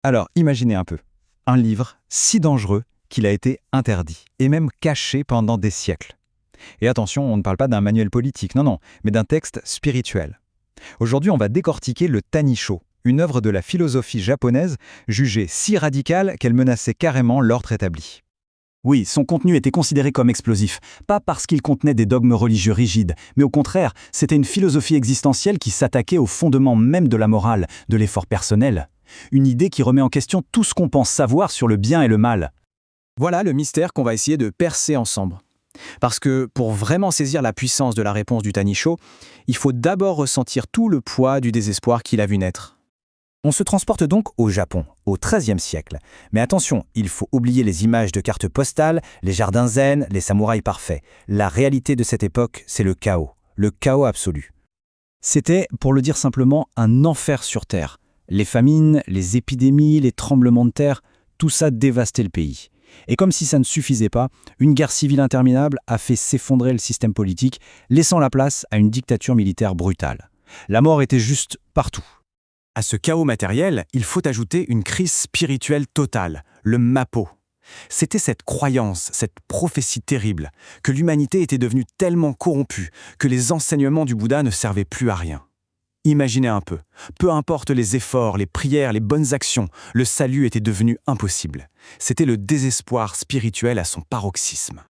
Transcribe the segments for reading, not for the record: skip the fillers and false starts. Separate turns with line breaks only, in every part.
Alors, imaginez un peu. Un livre si dangereux qu'il a été interdit, et même caché pendant des siècles. Et attention, on ne parle pas d'un manuel politique, non, non, mais d'un texte spirituel. Aujourd'hui, on va décortiquer le Tanisho, une œuvre de la philosophie japonaise jugée si radicale qu'elle menaçait carrément l'ordre établi.
Oui, son contenu était considéré comme explosif, pas parce qu'il contenait des dogmes religieux rigides, mais au contraire, c'était une philosophie existentielle qui s'attaquait au fondement même de la morale, de l'effort personnel. Une idée qui remet en question tout ce qu'on pense savoir sur le bien et le mal.
Voilà le mystère qu'on va essayer de percer ensemble. Parce que pour vraiment saisir la puissance de la réponse du Tanisho, il faut d'abord ressentir tout le poids du désespoir qu'il a vu naître.
On se transporte donc au Japon, au XIIIe siècle. Mais attention, il faut oublier les images de cartes postales, les jardins zen, les samouraïs parfaits. La réalité de cette époque, c'est le chaos absolu. C'était, pour le dire simplement, un enfer sur Terre. Les famines, les épidémies, les tremblements de terre, tout ça dévastait le pays. Et comme si ça ne suffisait pas, une guerre civile interminable a fait s'effondrer le système politique, laissant la place à une dictature militaire brutale. La mort était juste partout.
À ce chaos matériel, il faut ajouter une crise spirituelle totale, le Mappo. C'était cette croyance, cette prophétie terrible, que l'humanité était devenue tellement corrompue que les enseignements du Bouddha ne servaient plus à rien. Imaginez un peu importe les efforts, les prières, les bonnes actions, le salut était devenu impossible. C'était le désespoir spirituel à son paroxysme.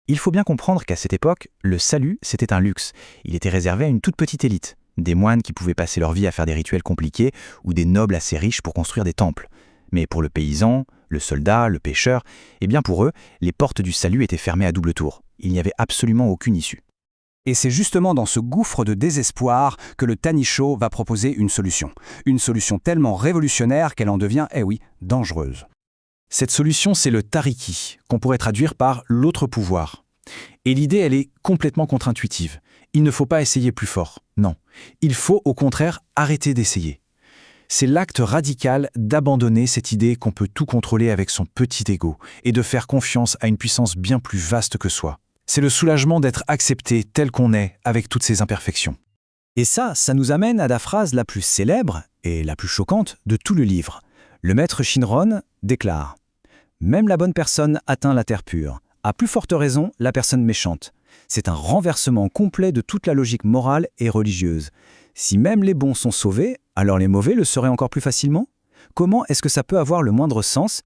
Il faut bien comprendre qu'à cette époque, le salut, c'était un luxe. Il était réservé à une toute petite élite. Des moines qui pouvaient passer leur vie à faire des rituels compliqués ou des nobles assez riches pour construire des temples. Mais pour le paysan, le soldat, le pêcheur, eh bien pour eux, les portes du salut étaient fermées à double tour. Il n'y avait absolument aucune issue.
Et c'est justement dans ce gouffre de désespoir que le Tanisho va proposer une solution. Une solution tellement révolutionnaire qu'elle en devient, dangereuse.
Cette solution, c'est le Tariki, qu'on pourrait traduire par l'autre pouvoir. Et l'idée, elle est complètement contre-intuitive. Il ne faut pas essayer plus fort, non. Il faut au contraire arrêter d'essayer. C'est l'acte radical d'abandonner cette idée qu'on peut tout contrôler avec son petit ego et de faire confiance à une puissance bien plus vaste que soi. C'est le soulagement d'être accepté tel qu'on est, avec toutes ses imperfections.
Et ça nous amène à la phrase la plus célèbre et la plus choquante de tout le livre. Le maître Shinron déclare « Même la bonne personne atteint la terre pure. À plus forte raison, la personne méchante. C'est un renversement complet de toute la logique morale et religieuse. Si même les bons sont sauvés, alors les mauvais le seraient encore plus facilement? Comment est-ce que ça peut avoir le moindre sens ?»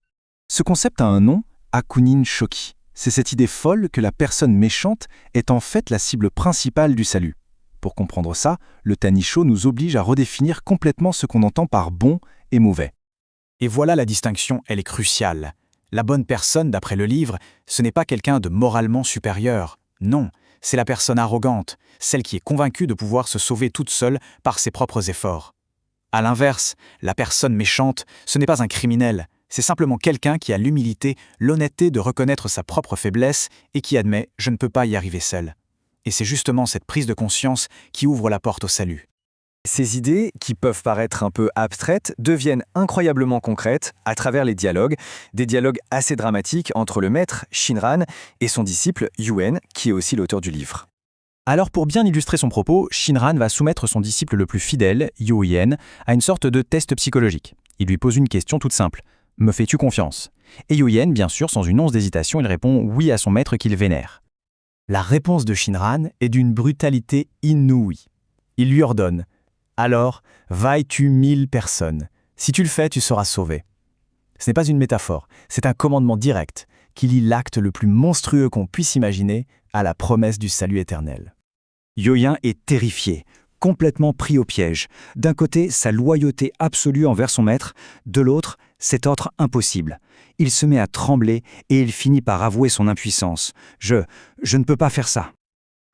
Ce concept a un nom, Hakunin Shoki. C'est cette idée folle que la personne méchante est en fait la cible principale du salut. Pour comprendre ça, le Tanisho nous oblige à redéfinir complètement ce qu'on entend par bon et mauvais.
Et voilà la distinction, elle est cruciale. La bonne personne, d'après le livre, ce n'est pas quelqu'un de moralement supérieur. Non, c'est la personne arrogante, celle qui est convaincue de pouvoir se sauver toute seule par ses propres efforts. À l'inverse, la personne méchante, ce n'est pas un criminel. C'est simplement quelqu'un qui a l'humilité, l'honnêteté de reconnaître sa propre faiblesse et qui admet « je ne peux pas y arriver seul ». Et c'est justement cette prise de conscience qui ouvre la porte au salut.
Ces idées, qui peuvent paraître un peu abstraites, deviennent incroyablement concrètes à travers les dialogues, des dialogues assez dramatiques entre le maître, Shinran, et son disciple, Yuen, qui est aussi l'auteur du livre.
Alors pour bien illustrer son propos, Shinran va soumettre son disciple le plus fidèle, Yuen, à une sorte de test psychologique. Il lui pose une question toute simple. « Me fais-tu confiance ?» Et Yuen, bien sûr, sans une once d'hésitation, il répond oui à son maître qu'il vénère. La réponse de Shinran est d'une brutalité inouïe. Il lui ordonne « Alors, va et tue 1000 personnes. Si tu le fais, tu seras sauvé. » Ce n'est pas une métaphore, c'est un commandement direct qui lie l'acte le plus monstrueux qu'on puisse imaginer à la promesse du salut éternel. Yuen est terrifié, complètement pris au piège. D'un côté, sa loyauté absolue envers son maître, de l'autre, cet ordre impossible. Il se met à trembler et il finit par avouer son impuissance. « Je ne peux pas faire ça. »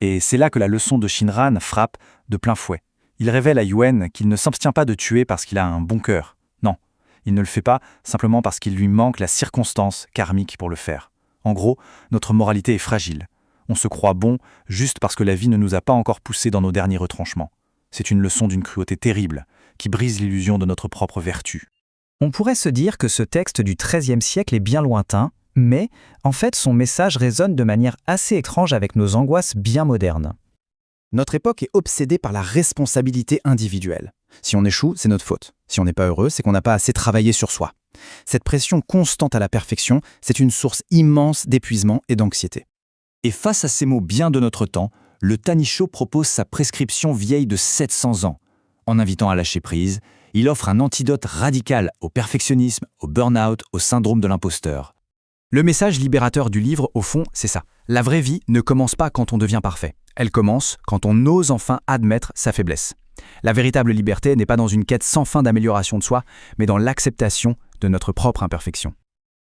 Et c'est là que la leçon de Shinran frappe de plein fouet. Il révèle à Yuen qu'il ne s'abstient pas de tuer parce qu'il a un bon cœur. Non, il ne le fait pas simplement parce qu'il lui manque la circonstance karmique pour le faire. En gros, notre moralité est fragile. On se croit bon juste parce que la vie ne nous a pas encore poussés dans nos derniers retranchements. C'est une leçon d'une cruauté terrible qui brise l'illusion de notre propre vertu. On pourrait se dire que ce texte du XIIIe siècle est bien lointain, mais en fait son message résonne de manière assez étrange avec nos angoisses bien modernes.
Notre époque est obsédée par la responsabilité individuelle.
Si on échoue, c'est notre faute. Si on n'est pas heureux, c'est qu'on n'a pas assez travaillé sur soi. Cette pression constante à la perfection, c'est une source immense d'épuisement et d'anxiété.
Et face à ces mots bien de notre temps, le Tanisho propose sa prescription vieille de 700 ans. En invitant à lâcher prise, il offre un antidote radical au perfectionnisme, au burn-out, au syndrome de l'imposteur.
Le message libérateur du livre, au fond, c'est ça. La vraie vie ne commence pas quand on devient parfait. Elle commence quand on ose enfin admettre sa faiblesse. La véritable liberté n'est pas dans une quête sans fin d'amélioration de soi, mais dans l'acceptation de notre propre imperfection.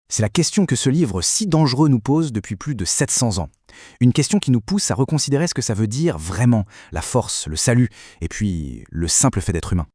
C'est la question que ce livre si dangereux nous pose depuis plus de 700 ans. Une question qui nous pousse à reconsidérer ce que ça veut dire vraiment, la force, le salut, et puis le simple fait d'être humain.